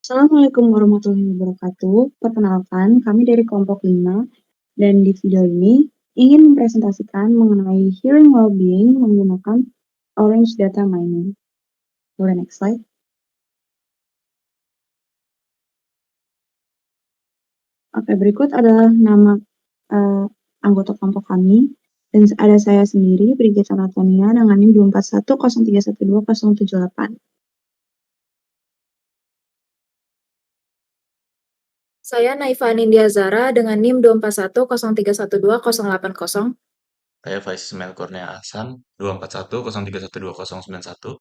Assalamualaikum warahmatullahi wabarakatuh. Perkenalkan, kami dari kelompok 5 dan di video ini ingin mempresentasikan mengenai hearing well-being menggunakan Orange Data Mining. Boleh next slide? Oke, berikut adalah nama anggota kelompok kami dan ada saya sendiri, Brigita Latonia dengan NIM 24103120078. Saya Naifa Nindya Zara dengan NIM 24103120080. Saya Faiz Ismail Kurnia Ahsan, 24103120091.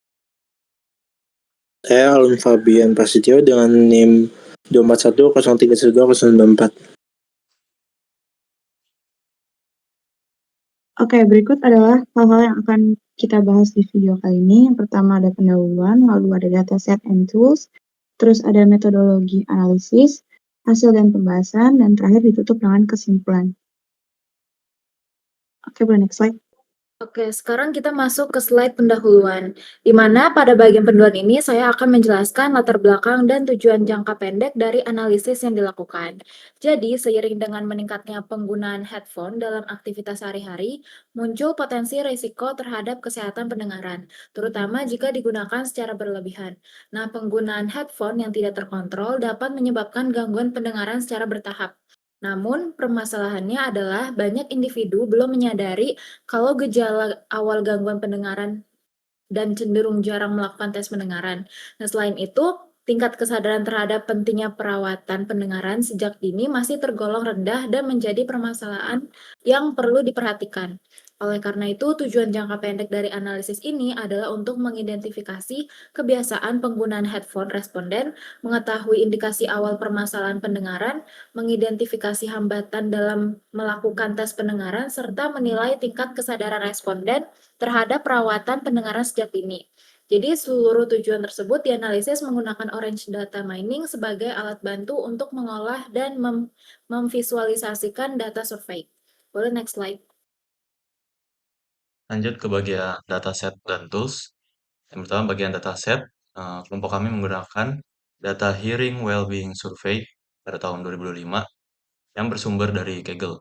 Saya Alun Fabian Prasetyo dengan NIM 24103120094. Oke, berikut adalah hal-hal yang akan kita bahas di video kali ini. Yang pertama ada pendahuluan, lalu ada dataset and tools, terus ada metodologi analisis, hasil dan pembahasan, dan terakhir ditutup dengan kesimpulan. Oke, boleh next slide. Oke, sekarang kita masuk ke slide pendahuluan, di mana pada bagian pendahuluan ini saya akan menjelaskan latar belakang dan tujuan jangka pendek dari analisis yang dilakukan. Jadi, seiring dengan meningkatnya penggunaan headphone dalam aktivitas sehari-hari, muncul potensi risiko terhadap kesehatan pendengaran, terutama jika digunakan secara berlebihan. Nah, penggunaan headphone yang tidak terkontrol dapat menyebabkan gangguan pendengaran secara bertahap. Namun, permasalahannya adalah banyak individu belum menyadari kalau gejala awal gangguan pendengaran dan cenderung jarang melakukan tes pendengaran. Nah, selain itu, tingkat kesadaran terhadap pentingnya perawatan pendengaran sejak dini masih tergolong rendah dan menjadi permasalahan yang perlu diperhatikan. Oleh karena itu, tujuan jangka pendek dari analisis ini adalah untuk mengidentifikasi kebiasaan penggunaan headphone responden, mengetahui indikasi awal permasalahan pendengaran, mengidentifikasi hambatan dalam melakukan tes pendengaran, serta menilai tingkat kesadaran responden terhadap perawatan pendengaran sejak dini. Jadi seluruh tujuan tersebut dianalisis menggunakan Orange Data Mining sebagai alat bantu untuk mengolah dan memvisualisasikan data survei. Boleh next slide. Lanjut ke bagian dataset dan tools. Yang pertama bagian dataset, kelompok kami menggunakan data Hearing Wellbeing Survey pada tahun 2005 yang bersumber dari Kaggle.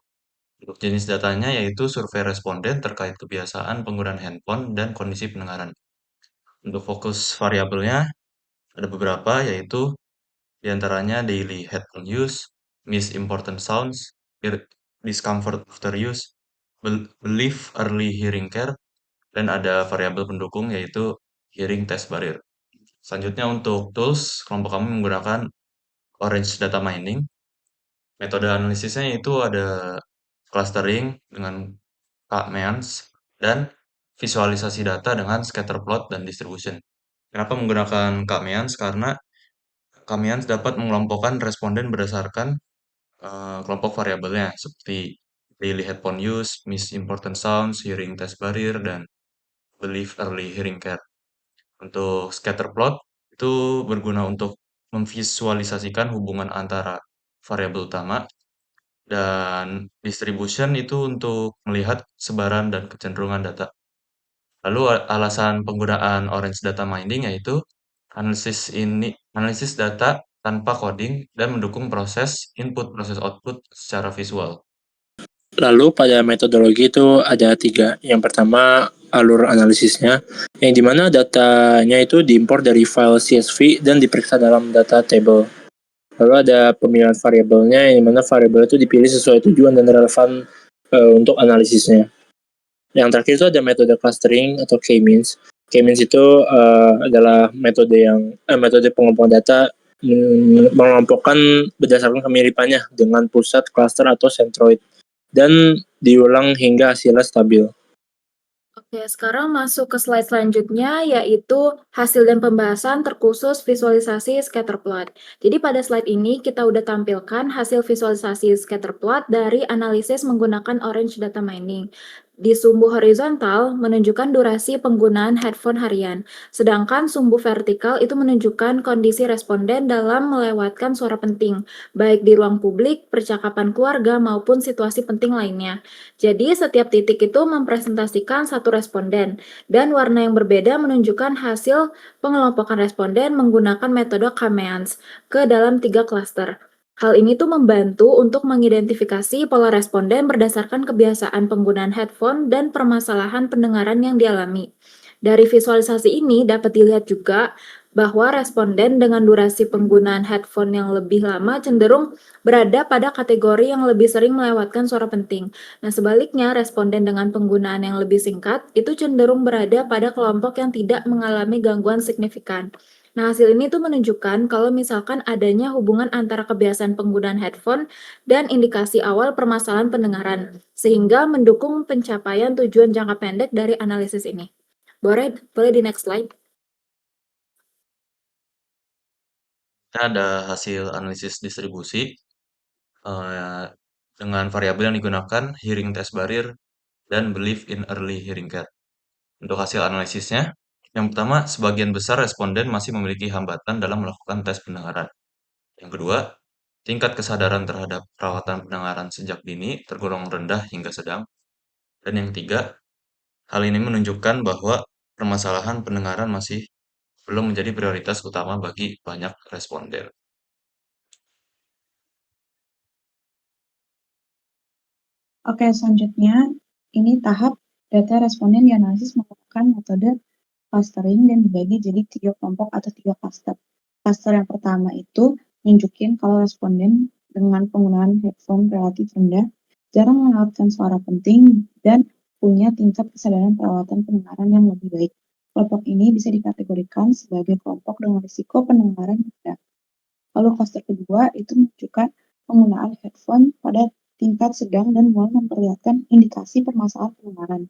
Untuk jenis datanya yaitu survei responden terkait kebiasaan penggunaan handphone dan kondisi pendengaran. Untuk fokus variabelnya ada beberapa yaitu diantaranya daily headphone use, miss important sounds, discomfort after use, belief early hearing care, dan ada variabel pendukung yaitu hearing test barrier. Selanjutnya untuk tools, kelompok kami menggunakan Orange Data Mining. Metode analisisnya itu ada clustering dengan K-means dan visualisasi data dengan scatter plot dan distribution. Kenapa menggunakan K-means? Karena K-means dapat mengelompokkan responden berdasarkan kelompok variabelnya seperti daily headphone use, miss important sounds, hearing test barrier, dan belief early hearing care. Untuk scatter plot itu berguna untuk memvisualisasikan hubungan antara variabel utama, dan distribution itu untuk melihat sebaran dan kecenderungan data. Lalu alasan penggunaan Orange Data Mining yaitu analisis data tanpa coding dan mendukung proses input proses output secara visual. Lalu pada metodologi itu ada 3. Yang pertama alur analisisnya, yang dimana datanya itu diimpor dari file CSV dan diperiksa dalam data table. Lalu ada pemilihan variabelnya, yang dimana variabel itu dipilih sesuai tujuan dan relevan untuk analisisnya. Yang terakhir itu ada metode clustering atau K-means. K-means itu adalah metode pengumpulan data mengelompokkan berdasarkan kemiripannya dengan pusat, cluster, atau centroid, dan diulang hingga hasilnya stabil. Oke, sekarang masuk ke slide selanjutnya, yaitu hasil dan pembahasan terkhusus visualisasi scatter plot. Jadi pada slide ini kita udah tampilkan hasil visualisasi scatter plot dari analisis menggunakan Orange Data Mining. Di sumbu horizontal menunjukkan durasi penggunaan headphone harian, sedangkan sumbu vertikal itu menunjukkan kondisi responden dalam melewatkan suara penting, baik di ruang publik, percakapan keluarga, maupun situasi penting lainnya. Jadi, setiap titik itu mempresentasikan satu responden, dan warna yang berbeda menunjukkan hasil pengelompokan responden menggunakan metode Kameans ke dalam 3 klaster. Hal ini tuh membantu untuk mengidentifikasi pola responden berdasarkan kebiasaan penggunaan headphone dan permasalahan pendengaran yang dialami. Dari visualisasi ini dapat dilihat juga bahwa responden dengan durasi penggunaan headphone yang lebih lama cenderung berada pada kategori yang lebih sering melewatkan suara penting. Nah, sebaliknya, responden dengan penggunaan yang lebih singkat itu cenderung berada pada kelompok yang tidak mengalami gangguan signifikan. Nah, hasil ini tuh menunjukkan kalau misalkan adanya hubungan antara kebiasaan penggunaan headphone dan indikasi awal permasalahan pendengaran, sehingga mendukung pencapaian tujuan jangka pendek dari analisis ini. Boleh di next slide. Kita ada hasil analisis distribusi dengan variabel yang digunakan hearing test barrier dan belief in early hearing care. Untuk hasil analisisnya, yang pertama, sebagian besar responden masih memiliki hambatan dalam melakukan tes pendengaran. Yang kedua, tingkat kesadaran terhadap perawatan pendengaran sejak dini tergolong rendah hingga sedang. Dan yang ketiga, hal ini menunjukkan bahwa permasalahan pendengaran masih belum menjadi prioritas utama bagi banyak responden. Oke, selanjutnya ini tahap data responden dianalisis menggunakan metode clustering dan dibagi jadi 3 kelompok atau 3 cluster. Cluster yang pertama itu nunjukin kalau responden dengan penggunaan headphone relatif rendah, jarang melewatkan suara penting, dan punya tingkat kesadaran perawatan pendengaran yang lebih baik. Kelompok ini bisa dikategorikan sebagai kelompok dengan risiko pendengaran rendah. Lalu cluster kedua itu menunjukkan penggunaan headphone pada tingkat sedang dan mulai memperlihatkan indikasi permasalahan pendengaran.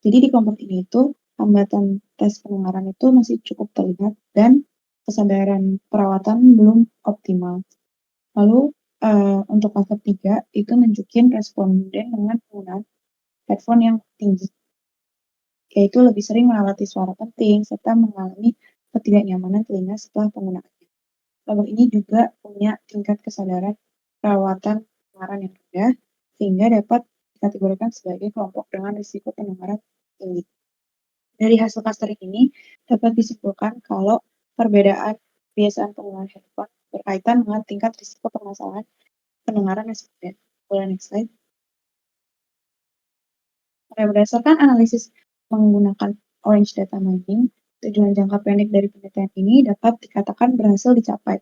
Jadi di kelompok ini itu hambatan tes pendengaran itu masih cukup terlihat dan kesadaran perawatan belum optimal. Lalu untuk cluster 3 itu nunjukin responden dengan penggunaan headphone yang tinggi, yaitu lebih sering melewati suara penting serta mengalami ketidaknyamanan telinga setelah penggunaannya. Kelompok ini juga punya tingkat kesadaran perawatan pendengaran yang rendah, sehingga dapat dikategorikan sebagai kelompok dengan risiko pendengaran tinggi. Dari hasil clustering ini dapat disimpulkan kalau perbedaan kebiasaan penggunaan headphone berkaitan dengan tingkat risiko permasalahan pendengaran responden. Boleh next slide. Oke, berdasarkan analisis menggunakan Orange Data Mining, tujuan jangka pendek dari penelitian ini dapat dikatakan berhasil dicapai.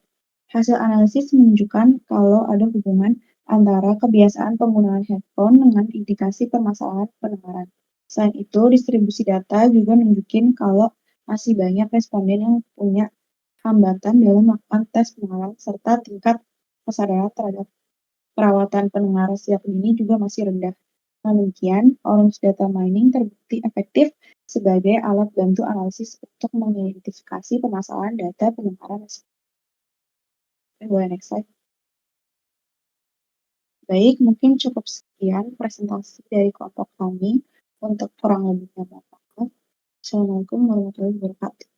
Hasil analisis menunjukkan kalau ada hubungan antara kebiasaan penggunaan headphone dengan indikasi permasalahan pendengaran. Selain itu, distribusi data juga nunjukin kalau masih banyak responden yang punya hambatan dalam melakukan tes pendengaran serta tingkat kesadaran terhadap perawatan pendengaran sejak dini juga masih rendah. Dengan demikian, Orange Data Mining terbukti efektif sebagai alat bantu analisis untuk mengidentifikasi permasalahan data pendengaran. Boleh next slide. Baik, mungkin cukup sekian presentasi dari kelompok kami. Untuk kurang lebihnya mohon maaf. Assalamualaikum warahmatullahi wabarakatuh.